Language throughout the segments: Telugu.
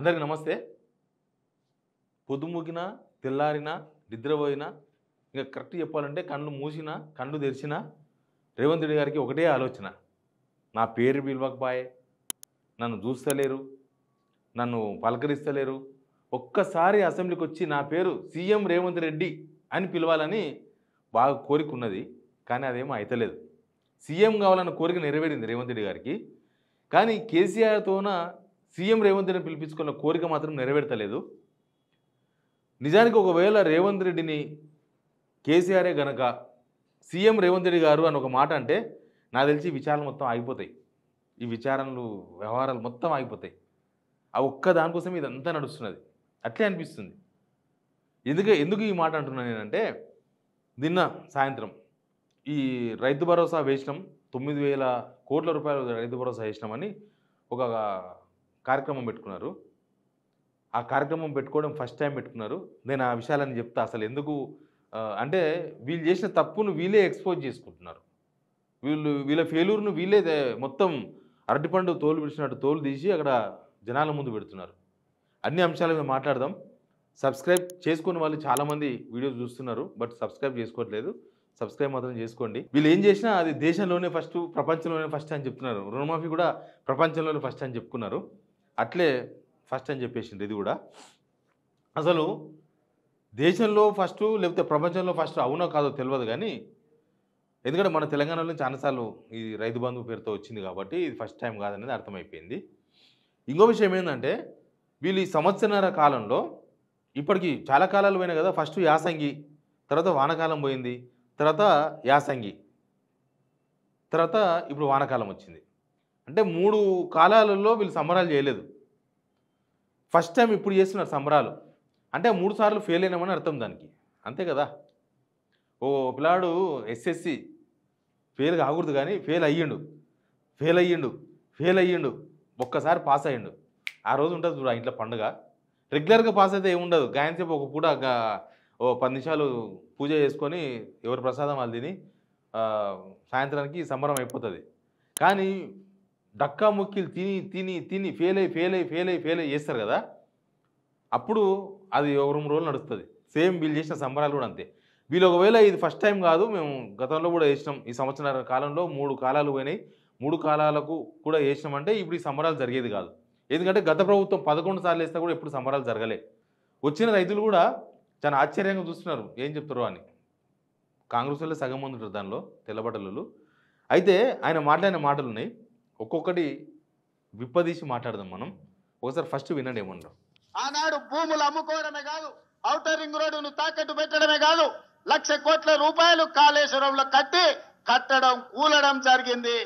అందరికీ నమస్తే. పొద్దుమూకినా, తెల్లారినా, నిద్రపోయినా ఇంకా కరెక్ట్ చెప్పాలంటే కళ్ళు మూసినా, కళ్ళు తెరిచినా రేవంత్ రెడ్డి గారికి ఒకటే ఆలోచన. నా పేరు పిలవకపాయే, నన్ను చూస్తలేరు, నన్ను పలకరిస్తలేరు. ఒక్కసారి అసెంబ్లీకి వచ్చి నా పేరు సీఎం రేవంత్ రెడ్డి అని పిలవాలని బాగా కోరిక ఉన్నది. కానీ అదేమో అయితలేదు. సీఎం కావాలన్న కోరిక నెరవేరింది రేవంత్ రెడ్డి గారికి. కానీ కేసీఆర్తోన సీఎం రేవంత్ రెడ్డిని పిలిపించుకున్న కోరిక మాత్రం నెరవేర్తలేదు. నిజానికి ఒకవేళ రేవంత్ రెడ్డిని కేసీఆరే గనక సీఎం రేవంత్ రెడ్డి గారు అని ఒక మాట అంటే నాకు తెలిసి విచారణలు మొత్తం ఆగిపోతాయి. ఈ విచారణలు వ్యవహారాలు మొత్తం ఆగిపోతాయి. ఆ ఒక్క దానికోసం ఇదంతా నడుస్తున్నది. అట్లే అనిపిస్తుంది. ఎందుకు ఈ మాట అంటున్నాను నేనంటే, నిన్న సాయంత్రం ఈ రైతు భరోసా వేసినాం, 9,000 కోట్ల రూపాయలు రైతు భరోసా వేసినామని ఒక కార్యక్రమం పెట్టుకున్నారు. ఆ కార్యక్రమం పెట్టుకోవడం ఫస్ట్ టైం పెట్టుకున్నారు. నేను ఆ విషయాలని చెప్తా. అసలు ఎందుకు అంటే వీళ్ళు చేసిన తప్పును వీళ్ళే ఎక్స్పోజ్ చేసుకుంటున్నారు. వీళ్ళ ఫెయిల్యూర్ను వీళ్ళే మొత్తం అరటిపండు తోలు పిడిచినట్టు తోలు తీసి అక్కడ జనాల ముందు పెడుతున్నారు. అన్ని అంశాల మీద మాట్లాడదాం. సబ్స్క్రైబ్ చేసుకుని వాళ్ళు చాలామంది వీడియోస్ చూస్తున్నారు, బట్ సబ్స్క్రైబ్ చేసుకోవట్లేదు. సబ్స్క్రైబ్ మాత్రం చేసుకోండి. వీళ్ళు ఏం చేసినా అది దేశంలోనే ఫస్ట్, ప్రపంచంలోనే ఫస్ట్ అని చెప్తున్నారు. రుణమాఫీ కూడా ప్రపంచంలోనే ఫస్ట్ అని చెప్పుకున్నారు. అట్లే ఫస్ట్ అని చెప్పేసింది ఇది కూడా. అసలు దేశంలో ఫస్ట్ లేకపోతే ప్రపంచంలో ఫస్ట్ అవునో కాదో తెలియదు, కానీ ఎందుకంటే మన తెలంగాణలో చాలాసార్లు ఈ రైతు బంధు పేరుతో వచ్చింది కాబట్టి ఇది ఫస్ట్ టైం కాదనేది అర్థమైపోయింది. ఇంకో విషయం ఏంటంటే, వీళ్ళు ఈ సంవత్సరాల కాలంలో ఇప్పటికి చాలా కాలాలు పోయినాయి కదా. ఫస్ట్ యాసంగి, తర్వాత వానకాలం పోయింది, తర్వాత యాసంగి, తర్వాత ఇప్పుడు వానకాలం వచ్చింది. అంటే 3 కాలాలలో వీళ్ళు సంబరాలు చేయలేదు. ఫస్ట్ టైం ఇప్పుడు చేస్తున్నారు సంబరాలు. అంటే 3 సార్లు ఫెయిల్ అయినామని అర్థం దానికి, అంతే కదా. ఓ పిల్లాడు ఎస్ఎస్సి ఫెయిల్ కాకూడదు కానీ ఫెయిల్ అయ్యిండు, ఒక్కసారి పాస్ అయ్యిండు. ఆ రోజు ఉంటుంది చూడ ఇంట్లో పండుగ. రెగ్యులర్గా పాస్ అయితే ఏముండదు, గాయంసేపు ఒక పూట ఓ 10 నిమిషాలు పూజ చేసుకొని ఎవరి ప్రసాదం వాళ్ళు తిని సాయంత్రానికి సంబరం అయిపోతుంది. కానీ డక్కా ముక్కిలు తిని తిని తిని ఫెయిల్ అయ్యి చేస్తారు కదా, అప్పుడు అది 2 రోజులు నడుస్తుంది. సేమ్ వీళ్ళు చేసిన సంబరాలు కూడా అంతే. వీళ్ళు ఒకవేళ ఇది ఫస్ట్ టైం కాదు, మేము గతంలో కూడా వేసినాం, ఈ సంవత్సరాల కాలంలో 3 కాలాలు పోయినాయి, 3 కాలాలకు కూడా వేసినామంటే ఇప్పుడు ఈ సంబరాలు జరిగేది కాదు. ఎందుకంటే గత ప్రభుత్వం 11 సార్లు వేస్తే కూడా ఎప్పుడు సంబరాలు జరగలే. వచ్చిన రైతులు కూడా చాలా ఆశ్చర్యంగా చూస్తున్నారు ఏం చెప్తారో అని. కాంగ్రెస్ వాళ్ళే సగం మంది ఉంటారు దానిలో, తెల్లబట్టలు. అయితే ఆయన మాట్లాడిన మాటలు ఉన్నాయి, ఒక్కొక్కటి విప్పదీసి మాట్లాడదాం మనం. ఒకసారి ఫస్ట్ వినండి ఏమన్నా. ఆనాడు భూములు అమ్ముకోవడమే కాదు, ఔటర్ రింగ్ రోడ్డును తాకట్టు పెట్టడమే కాదు, 1,00,000 కోట్ల రూపాయలు కాళేశ్వరంలో కట్టడం కూలడం జరిగింది.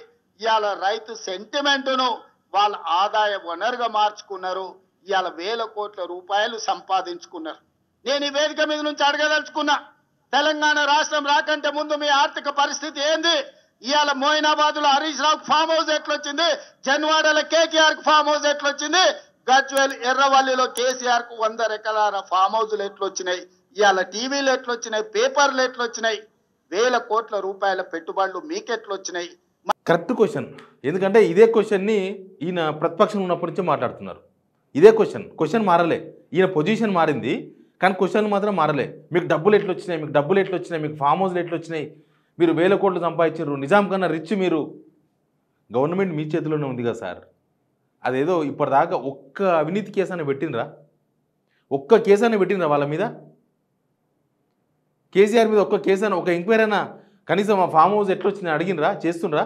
ఇవాళ రైతు సెంటిమెంటును వాళ్ళ ఆదాయ వనరుగా మార్చుకున్నారు. ఇవాళ 1,000 కోట్ల రూపాయలు సంపాదించుకున్నారు. నేను ఈ వేదిక మీద నుంచి అడగదలుచుకున్నా, తెలంగాణ రాష్ట్రం రాకంటే ముందు మీ ఆర్థిక పరిస్థితి ఏంది? ఇవాళ మోయినాబాద్లో హరీష్ రావు ఫామ్ హౌస్ ఎట్లొచ్చింది, జన్వాడలో కేటీఆర్ కు ఫామ్ హౌస్ ఎట్లొచ్చింది, గజ్వేల్ ఎర్రవల్లిలో కేసీఆర్ కు 100 ఎకరాల ఫామ్ హౌస్లు ఎట్లొచ్చినాయి, ఇవాళ టీవీలు ఎట్లొచ్చినాయి, పేపర్లు ఎట్లొచ్చినాయి, 1,000 కోట్ల రూపాయల పెట్టుబడులు మీకెట్లొచ్చినాయి? Correct question. ఎందుకంటే ఇదే క్వశ్చన్ని ఈయన ప్రతిపక్షం ఉన్నప్పటి నుంచే మాట్లాడుతున్నారు. ఇదే క్వశ్చన్ మారలే. ఈయన పొజిషన్ మారింది కానీ క్వశ్చన్ మాత్రం మారలే. మీకు డబ్బులు ఎట్లొచ్చినాయి, మీకు ఫామ్ హౌస్లు ఎట్లొచ్చినాయి, మీరు 1,000 కోట్లు సంపాదించారు, నిజాం కన్నా రిచ్ మీరు. గవర్నమెంట్ మీ చేతిలోనే ఉంది కదా సార్. అదేదో ఇప్పటిదాకా ఒక్క అవినీతి కేసు అని పెట్టినరా? ఒక్క కేసు అని పెట్టినరా వాళ్ళ మీద? కేసీఆర్ మీద ఒక్క కేసు అని, ఒక ఎంక్వైరీ అయినా కనీసం ఆ ఫామ్ హౌస్ ఎట్లొచ్చినాయి అడిగినరా? చేస్తుండ్రా?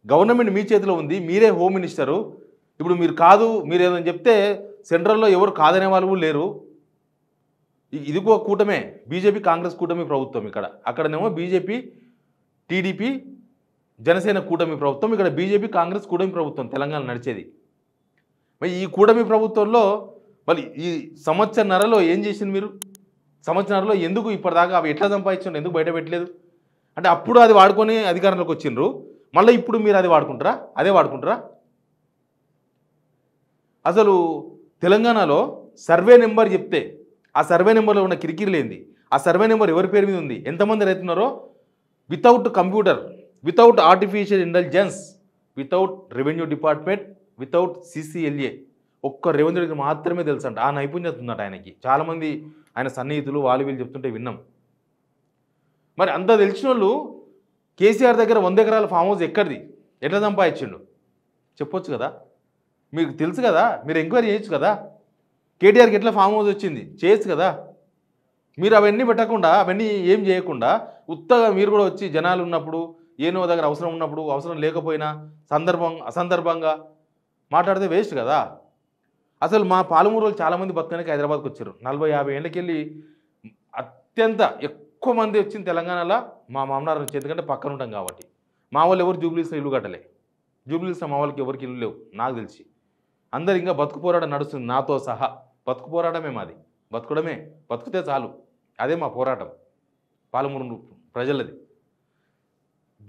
గవర్నమెంట్ మీ చేతిలో ఉంది, మీరే హోమ్ మినిస్టరు. ఇప్పుడు మీరు ఏదని చెప్తే సెంట్రల్లో ఎవరు కాదనే వాళ్ళు కూడా లేరు. ఇది ఒక కూటమే, బీజేపీ కాంగ్రెస్ కూటమి ప్రభుత్వం ఇక్కడ. అక్కడనేమో బీజేపీ టీడీపీ జనసేన కూటమి ప్రభుత్వం, ఇక్కడ బీజేపీ కాంగ్రెస్ కూటమి ప్రభుత్వం తెలంగాణ నడిచేది. మరి ఈ కూటమి ప్రభుత్వంలో మళ్ళీ ఈ సంవత్సరన్నరలో ఏం చేసింది మీరు? సంవత్సరాల్లో ఎందుకు ఇప్పటిదాకా అవి ఎట్లా సంపాదించండి, ఎందుకు బయట పెట్టలేదు? అంటే అప్పుడు అది వాడుకొని అధికారంలోకి వచ్చిండ్రు, మళ్ళీ ఇప్పుడు మీరు అదే వాడుకుంటారా? అసలు తెలంగాణలో సర్వే నెంబర్ చెప్తే ఆ సర్వే నెంబర్లో ఉన్న కిరికిరిలేంది, ఆ సర్వే నెంబర్ ఎవరి పేరు మీద ఉంది, ఎంతమంది రైతున్నారో, without computer, without artificial intelligence, without revenue department, without CCLA ఒక్క రేవంత్ రెడ్డికి మాత్రమే తెలుసు అంట. ఆ నైపుణ్యత ఉందట ఆయనకి. చాలామంది ఆయన సన్నిహితులు వాళ్ళు వీళ్ళు చెప్తుంటే విన్నాం. మరి అంత తెలిసిన వాళ్ళు కేసీఆర్ దగ్గర 100 ఎకరాల ఫామ్ హౌస్ ఎక్కడిది, ఎట్లా సంపాదించిండు చెప్పొచ్చు కదా. మీకు తెలుసు కదా, మీరు ఎంక్వైరీ చేయొచ్చు కదా. కేటీఆర్కి ఎట్లా ఫామ్ హౌస్ వచ్చింది చేయొచ్చు కదా. మీరు అవన్నీ పెట్టకుండా, అవన్నీ ఏం చేయకుండా ఉత్తగా మీరు కూడా వచ్చి జనాలు ఉన్నప్పుడు, ఏనో దగ్గర అవసరం ఉన్నప్పుడు, అవసరం లేకపోయినా అసందర్భంగా మాట్లాడితే వేస్ట్ కదా. అసలు మా పాలమూరు వాళ్ళు చాలామంది బతకడానికి హైదరాబాద్కి వచ్చారు. 40-50 ఏళ్ళకి వెళ్ళి అత్యంత ఎక్కువ మంది వచ్చింది తెలంగాణలో మా మామనారు నుంచి. ఎందుకంటే పక్కన ఉంటాం కాబట్టి. మా వాళ్ళు ఎవరు జూబ్లీస్లో ఇల్లు కట్టలే. జూబ్లీస్లో మా వాళ్ళకి ఎవరికి ఇల్లు లేవు నాకు తెలిసి. అందరు ఇంకా బతుకు పోరాటం నడుస్తుంది నాతో సహా. బతుకు పోరాటమే మాది, బతుకుడమే, బతుకుతే చాలు, అదే మా పోరాటం పాలమూరు ప్రజలది.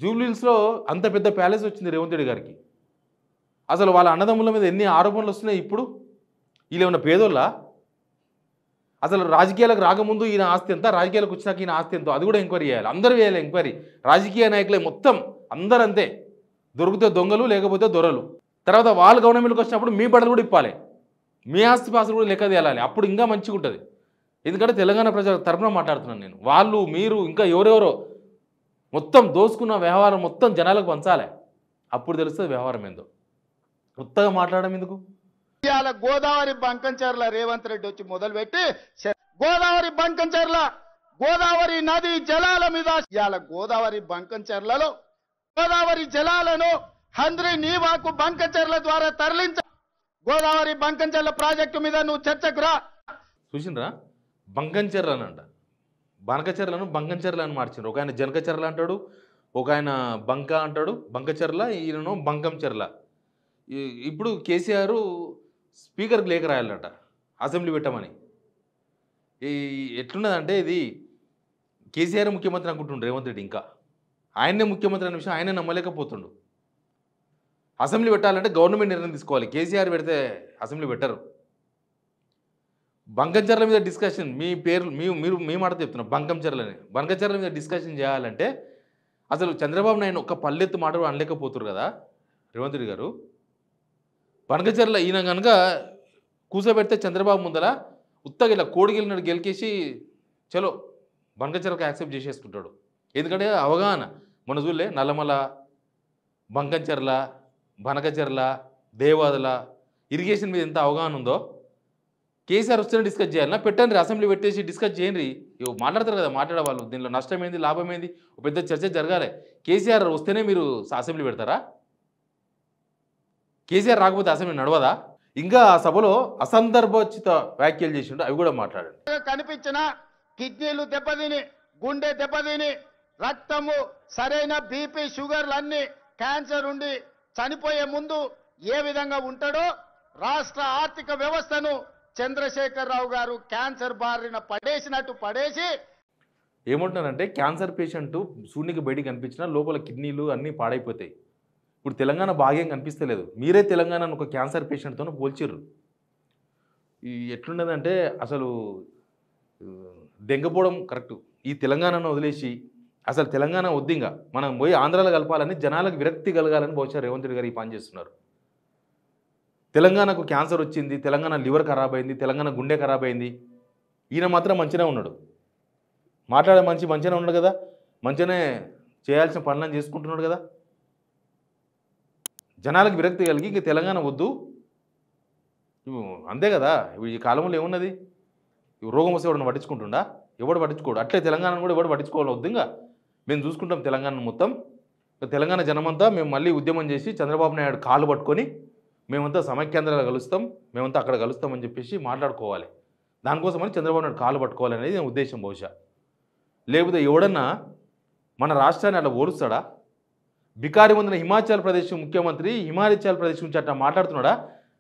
జూబ్లీస్లో అంత పెద్ద ప్యాలెస్ వచ్చింది రేవంత్ రెడ్డి గారికి. అసలు వాళ్ళ అన్నదమ్ముల మీద ఎన్ని ఆరోపణలు వస్తున్నాయి ఇప్పుడు. వీళ్ళు ఏమన్నా పేదోళ్ళ? అసలు రాజకీయాలకు రాకముందు ఈయన ఆస్తి ఎంత, రాజకీయాలకు వచ్చినాక ఈయన ఆస్తి ఎంతో, అది కూడా ఎంక్వైరీ చేయాలి. అందరూ చేయాలి ఎంక్వైరీ. రాజకీయ నాయకులే మొత్తం అందరూ అంతే. దొరికితే దొంగలు, లేకపోతే దొరలు. తర్వాత వాళ్ళు గవర్నమెంట్కి వచ్చినప్పుడు మీ బట్టలు కూడా ఇప్పాలి, మీ ఆస్తి పాస్తులు కూడా లెక్క తేలాలి. అప్పుడు ఇంకా మంచిగా ఉంటుంది. ఎందుకంటే తెలంగాణ ప్రజల తరపున మాట్లాడుతున్నాను నేను. వాళ్ళు మీరు ఇంకా ఎవరెవరో మొత్తం దోసుకున్న వ్యవహారం మొత్తం జనాలకు పంచాలి. అప్పుడు తెలుస్తుంది వ్యవహారం ఏందో. కొత్తగా మాట్లాడడం ఎందుకు? ఇవాళ గోదావరి బంకంచెర్ల రేవంత్ రెడ్డి వచ్చి మొదలుపెట్టి గోదావరి బంకంచెర్ల, గోదావరి నది జలాల మీద ఇవాళ గోదావరి బంకంచెర్లలో గోదావరి జలాలను హంద్రి నీవాకు బంకంచెర్ల ద్వారా తరలించ. గోదావరి బంకంచెర్ల ప్రాజెక్టు మీద నువ్వు చర్చకు రా. చూసిండ్రా? బంకంచెర్ల అని అంట. బనకచెర్లను బంకంచెర్ల అని మార్చిండ్రు. ఒక ఆయన జనకచెర్ల అంటాడు, ఒక ఆయన బంక అంటాడు, బంకచెర్ల, ఈయనను బంకంచెర్ల. ఇప్పుడు కేసీఆర్ స్పీకర్కి లేఖ రాయాలట అసెంబ్లీ పెట్టమని. ఈ ఎట్లున్నదంటే ఇది కేసీఆర్ ముఖ్యమంత్రి అనుకుంటుండ్రు రేవంత్ రెడ్డి. ఇంకా ఆయన్నే ముఖ్యమంత్రి అనే విషయం ఆయనే నమ్మలేకపోతుండు. అసెంబ్లీ పెట్టాలంటే గవర్నమెంట్ నిర్ణయం తీసుకోవాలి. కేసీఆర్ పెడితే అసెంబ్లీ పెట్టరు. బంకంచెర్ల మీద డిస్కషన్, మీ పేర్లు మీరు మీ మాట చెప్తున్నారు బంకంచెర్లని. బంకంచెర్ల మీద డిస్కషన్ చేయాలంటే అసలు చంద్రబాబు నాయుడు ఒక్క పల్లెత్తు మాట కూడా అనలేకపోతున్నారు కదా రేవంత్ రెడ్డి గారు. బంకంచెర్ల ఈయన కనుక కూర్చోబెడితే చంద్రబాబు ముందర ఉత్తగా ఇలా కోడిగిలినట్టు గెలికేసి చలో బంకంచెర్లకు యాక్సెప్ట్ చేసేసుకుంటాడు. ఎందుకంటే అవగాహన. మన చూడలే నల్లమల, బంకంచెర్ల, బనకచెర్ల, దేవాదుల ఇరిగేషన్ మీద ఎంత అవగాహన ఉందో. కేసీఆర్ వస్తేనే డిస్కస్ చేయాలన్నా పెట్టండి, అసెంబ్లీ పెట్టేసి డిస్కస్ చేయండి. మాట్లాడతారు కదా మాట్లాడే వాళ్ళు, దీనిలో నష్టమైంది లాభమైంది ఒక పెద్ద చర్చ జరగాలి. కేసీఆర్ వస్తేనే మీరు అసెంబ్లీ పెడతారా? కేసీఆర్ రాకపోతే అసెంబ్లీ నడవదా? ఇంకా ఆ సభలో అసందర్భోచిత వ్యాఖ్యలు చేసిండు, అవి కూడా మాట్లాడండి. కనిపించిన కిడ్నీలు దెబ్బతిని, గుండె దెబ్బతిని, రక్తము సరైన బీపీ షుగర్లు అన్ని క్యాన్సర్ ఉండి చనిపోయే ముందు ఏ విధంగా ఉంటాడో రాష్ట్ర ఆర్థిక వ్యవస్థను చంద్రశేఖరరావు గారు క్యాన్సర్ బారిన పడేసినట్టు పడేసి. ఏమంటున్నారంటే క్యాన్సర్ పేషెంట్ శూన్యకి బయటికి కనిపించినా లోపల కిడ్నీలు అన్నీ పాడైపోతాయి. ఇప్పుడు తెలంగాణ భాగ్యం కనిపిస్తలేదు. మీరే తెలంగాణను ఒక క్యాన్సర్ పేషెంట్తో పోల్చిర్రు. ఈ ఎట్లున్నదంటే అసలు దెంగపోవడం కరెక్టు. ఈ తెలంగాణను వదిలేసి అసలు తెలంగాణ వద్దింగా మనం పోయి ఆంధ్రాలో కలపాలని జనాలకు విరక్తి కలగాలని బహుశా రేవంత్ రెడ్డి గారు ఈ పని చేస్తున్నారు. తెలంగాణకు క్యాన్సర్ వచ్చింది, తెలంగాణ లివర్ ఖరాబ్ అయింది, తెలంగాణ గుండె ఖరాబ్ అయింది. ఈయన మాత్రం మంచిగా ఉన్నాడు, మాట్లాడే మంచిగానే ఉన్నాడు కదా, మంచిగానే చేయాల్సిన పనులను చేసుకుంటున్నాడు కదా. జనాలకు విరక్తి కలిగి ఇంక తెలంగాణ వద్దు అంతే కదా. ఈ కాలంలో ఏమున్నది, రోగం వస్తే ఎవడన్నా పట్టించుకుంటుండా? ఎవడు పట్టించుకోడు. అట్లే తెలంగాణను కూడా ఎవడు పట్టించుకోవాలి వద్దు. ఇంకా మేము చూసుకుంటాం తెలంగాణ మొత్తం. తెలంగాణ జనమంతా మేము మళ్ళీ ఉద్యమం చేసి చంద్రబాబు నాయుడు కాళ్ళు పట్టుకొని మేమంతా సమైక్యాంధ్రాలు కలుస్తాం, మేమంతా అక్కడ కలుస్తామని చెప్పేసి మాట్లాడుకోవాలి. దానికోసమని చంద్రబాబు నాయుడు కాళ్ళు పట్టుకోవాలి అనేది నా ఉద్దేశం బహుశా. లేకపోతే ఎవడన్నా మన రాష్ట్రాన్ని అట్లా ఓడుస్తాడా? బికారి ముందున హిమాచల్ ప్రదేశ్ ముఖ్యమంత్రి హిమాచల్ ప్రదేశ్ నుంచి అట్లా మాట్లాడుతున్నాడా?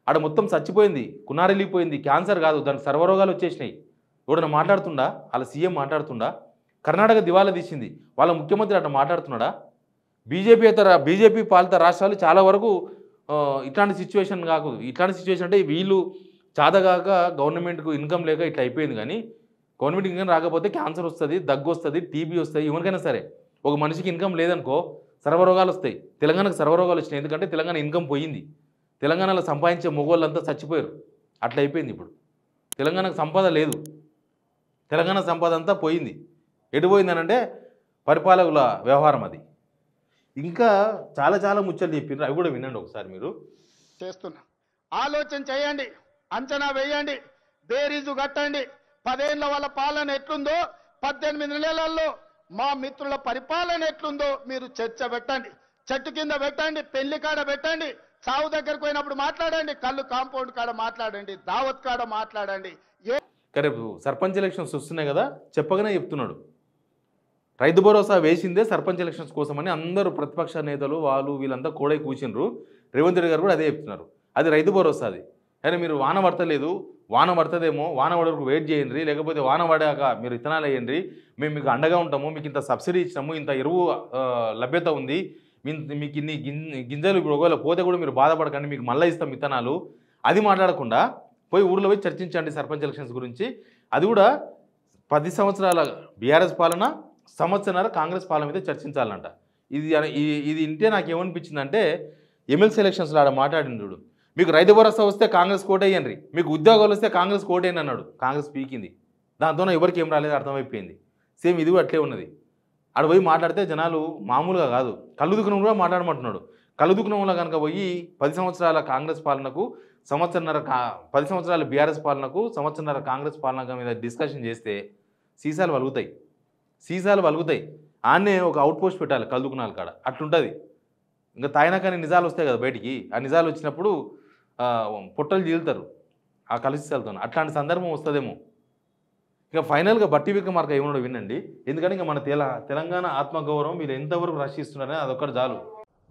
ఆడ మొత్తం చచ్చిపోయింది, కునారెళ్ళిపోయింది, క్యాన్సర్ కాదు దానికి సర్వరోగాలు వచ్చేసినాయి. ఎవడన్నా మాట్లాడుతుండా? వాళ్ళ సీఎం మాట్లాడుతుండా? కర్ణాటక దివాలా తీసింది, వాళ్ళ ముఖ్యమంత్రి అట్లా మాట్లాడుతున్నాడా? బీజేపీ పాలిత రాష్ట్రాలు చాలా వరకు ఇట్లాంటి సిచ్యువేషన్ కాదు. ఇట్లాంటి సిచ్యువేషన్ అంటే వీళ్ళు చాదగాక గవర్నమెంట్కు ఇన్కమ్ లేక ఇట్లా అయిపోయింది. కానీ గవర్నమెంట్ ఇన్కమ్ రాకపోతే క్యాన్సర్ వస్తుంది, దగ్గు వస్తుంది, టీబీ వస్తాయి. ఎవరికైనా సరే ఒక మనిషికి ఇన్కమ్ లేదనుకో సర్వరోగాలు వస్తాయి. తెలంగాణకు సర్వరోగాలు వచ్చినాయి, ఎందుకంటే తెలంగాణ ఇన్కమ్ పోయింది. తెలంగాణలో సంపాదించే మొగోళ్ళంతా చచ్చిపోయారు. అట్లా అయిపోయింది ఇప్పుడు. తెలంగాణకు సంపద లేదు. తెలంగాణ సంపద అంతా పోయింది. ఎటు పోయిందనంటే పరిపాలకుల వ్యవహారం అది. ఇంకా చాలా చాలా ముచ్చట్లు చెప్పినారు, అవి కూడా వినండి ఒకసారి మీరు. చేస్తున్నా ఆలోచన చేయండి, అంచనా వేయండి, బేరీజు కట్టండి. 10 ఏళ్ల వాళ్ళ పాలన ఎట్లుందో, 18 నెలల్లో మా మిత్రుల పరిపాలన ఎట్లుందో మీరు చర్చ పెట్టండి. చెట్టు కింద పెట్టండి, పెళ్లి కాడ పెట్టండి, చావు దగ్గరకు పోయినప్పుడు మాట్లాడండి, కళ్ళు కాంపౌండ్ కాడ మాట్లాడండి, దావత్ కాడ మాట్లాడండి. రేపు సర్పంచ్ ఎలక్షన్స్ వస్తున్నాయి కదా, చెప్పగానే చెప్తున్నాడు. రైతు భరోసా వేసిందే సర్పంచ్ ఎలక్షన్స్ కోసమని అందరూ ప్రతిపక్ష నేతలు వాళ్ళు వీళ్ళంతా కూడా కూర్చుండ్రు. రేవంత్ రెడ్డి గారు కూడా అదే చెప్తున్నారు. అది రైతు భరోసా అది. కానీ మీరు వాన పడతలేదు, వాన పడుతుందేమో, వాన పడే వరకు వెయిట్ చేయండి, లేకపోతే వాన పడాక మీరు విత్తనాలు వేయండి, మేము మీకు అండగా ఉంటాము, మీకు ఇంత సబ్సిడీ ఇచ్చినాము, ఇంత ఎరువు లభ్యత ఉంది, మీకు ఇన్ని గింజలు ఇప్పుడు ఒకవేళ పోతే కూడా మీరు బాధపడకండి, మీకు మళ్ళీ ఇస్తాం విత్తనాలు. అది మాట్లాడకుండా పోయి ఊర్లో పోయి చర్చించండి సర్పంచ్ ఎలక్షన్స్ గురించి. అది కూడా 10 సంవత్సరాల బీఆర్ఎస్ పాలన, సంవత్సరాల కాంగ్రెస్ పాలన మీద చర్చించాలంట. ఇది ఇంటే నాకు ఏమనిపించిందంటే, ఎమ్మెల్సీ ఎలక్షన్స్లో ఆడ మాట్లాడిండు చూడు, మీకు రైతు భరోసా వస్తే కాంగ్రెస్ కోటేయండి, మీకు ఉద్యోగాలు వస్తే కాంగ్రెస్ కోటేయండి అన్నాడు. కాంగ్రెస్ పీకింది. దాంతో ఎవరికి ఏం రాలేదు, అర్థమైపోయింది. సేమ్ ఇది కూడా అట్లే ఉన్నది. ఆడ పోయి మాట్లాడితే జనాలు మామూలుగా కాదు, కళ్ళు దుకునం కూడా మాట్లాడమంటున్నాడు. కళ్ళు దుకునంలో కనుక పోయి 10 సంవత్సరాల కాంగ్రెస్ పాలనకు, 10 సంవత్సరాల బీఆర్ఎస్ పాలనకు, సంవత్సరాల కాంగ్రెస్ పాలన మీద డిస్కషన్ చేస్తే సీసాలు వలుగుతాయి. ఆన్నే ఒక అవుట్ పోస్ట్ పెట్టాలి కళ్ళు దుకునాల కాడ, అట్లుంటుంది. ఇంకా తాయినాకని నిజాలు వస్తాయి కదా బయటికి, ఆ నిజాలు వచ్చినప్పుడు పొట్టలు చీలుతారు ఆ కలుషితాలతో. అట్లాంటి సందర్భం వస్తుందేమో. ఇక ఫైనల్గా బట్టి విక్రమార్క ఏమన్నాడో వినండి. ఎందుకంటే ఇంకా మన తెలంగాణ ఆత్మగౌరవం వీళ్ళు ఎంతవరకు రక్షిస్తున్నారని అదొక్కటి చాలు.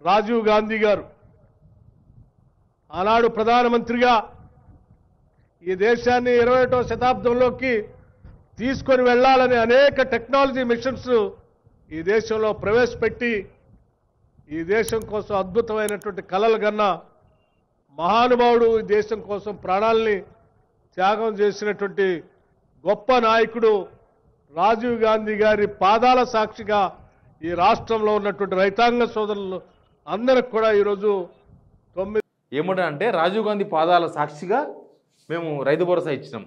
రాజీవ్ గాంధీ గారు ఆనాడు ప్రధానమంత్రిగా ఈ దేశాన్ని 21వ శతాబ్దంలోకి తీసుకొని వెళ్ళాలని అనేక టెక్నాలజీ మిషన్స్ ఈ దేశంలో ప్రవేశపెట్టి ఈ దేశం కోసం అద్భుతమైనటువంటి కలలు కన్న మహానుభావుడు, ఈ దేశం కోసం ప్రాణాలని త్యాగం చేసినటువంటి గొప్ప నాయకుడు రాజీవ్ గాంధీ గారి పాదాల సాక్షిగా ఈ రాష్ట్రంలో ఉన్నటువంటి రైతాంగ సోదరులు అందరికి కూడా ఈరోజు ఏమంటారంటే, రాజీవ్ గాంధీ పాదాల సాక్షిగా మేము రైతు భరోసా ఇచ్చినాం,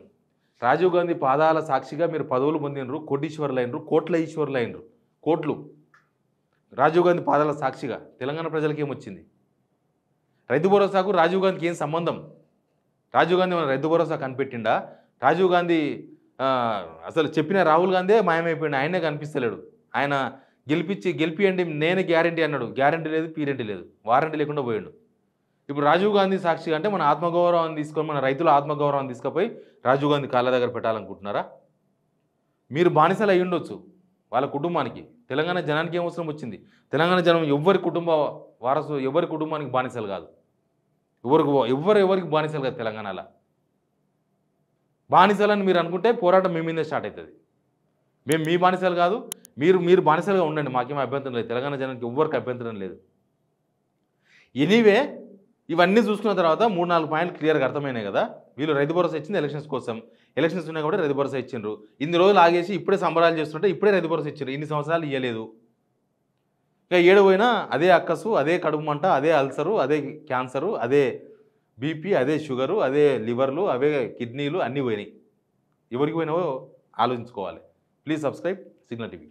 రాజీవ్ గాంధీ పాదాల సాక్షిగా మీరు పదవులు పొందినరు, కోటీశ్వరులు అయినరు, కోట్ల ఈశ్వరులు అయినరు, కోట్లు. రాజీవ్ గాంధీ పాదాల సాక్షిగా తెలంగాణ ప్రజలకి ఏమొచ్చింది? రైతు భరోసాకు రాజీవ్ గాంధీకి ఏం సంబంధం? రాజీవ్ గాంధీ మన రైతు భరోసా కనిపెట్టిండా? రాజీవ్ గాంధీ అసలు చెప్పిన రాహుల్ గాంధీ మాయమైపోయింది, ఆయనే కనిపిస్తలేడు. ఆయన గెలిపియండి నేనే గ్యారంటీ అన్నాడు, గ్యారంటీ లేదు, పీరెంటీ లేదు, వారంటీ లేకుండా పోయాడు. ఇప్పుడు రాజీవ్ గాంధీ సాక్షిగా అంటే మన ఆత్మగౌరవాన్ని తీసుకొని, మన రైతుల ఆత్మగౌరవాన్ని తీసుకుపోయి రాజీవ్ గాంధీ కాళ్ళ దగ్గర పెట్టాలనుకుంటున్నారా? మీరు బానిసలు అయ్యి ఉండొచ్చు వాళ్ళ కుటుంబానికి. తెలంగాణ జనానికి ఏం అవసరం వచ్చింది? తెలంగాణ జనం ఎవరి కుటుంబ వారసు, ఎవరి కుటుంబానికి బానిసలు కాదు, ఎవరికి బానిసలు కాదు. తెలంగాణలో బానిసలని మీరు అనుకుంటే పోరాటం మీ మీదే స్టార్ట్ అవుతుంది. మేము మీ బానిసలు కాదు, మీరు బానిసలుగా ఉండండి, మాకేమీ అభ్యంతరం లేదు, తెలంగాణ జనానికి ఎవరికి అభ్యంతరం లేదు. ఎనీవే ఇవన్నీ చూసుకున్న తర్వాత 3-4 పాయింట్లు క్లియర్గా అర్థమైనాయి కదా. వీళ్ళు రైతు భరోసా ఇచ్చింది ఎలక్షన్స్ కోసం, ఎలక్షన్స్ ఉన్నాయి కూడా రైతు భరోసా ఇచ్చిండ్రు. ఇన్ని రోజులు ఆగేసి ఇప్పుడే సంబరాలు చేస్తుంటే ఇప్పుడే రైతు భరోసా ఇచ్చారు, ఇన్ని సంవత్సరాలు ఇవ్వలేదు. ఇక ఏడు పోయినా అదే అక్కసు, అదే కడుపు మంట, అదే అల్సరు, అదే క్యాన్సరు, అదే బీపీ, అదే షుగరు, అదే లివర్లు, అవే కిడ్నీలు అన్నీ పోయినాయి. ఎవరికి పోయినావో ఆలోచించుకోవాలి. Please subscribe signal TV.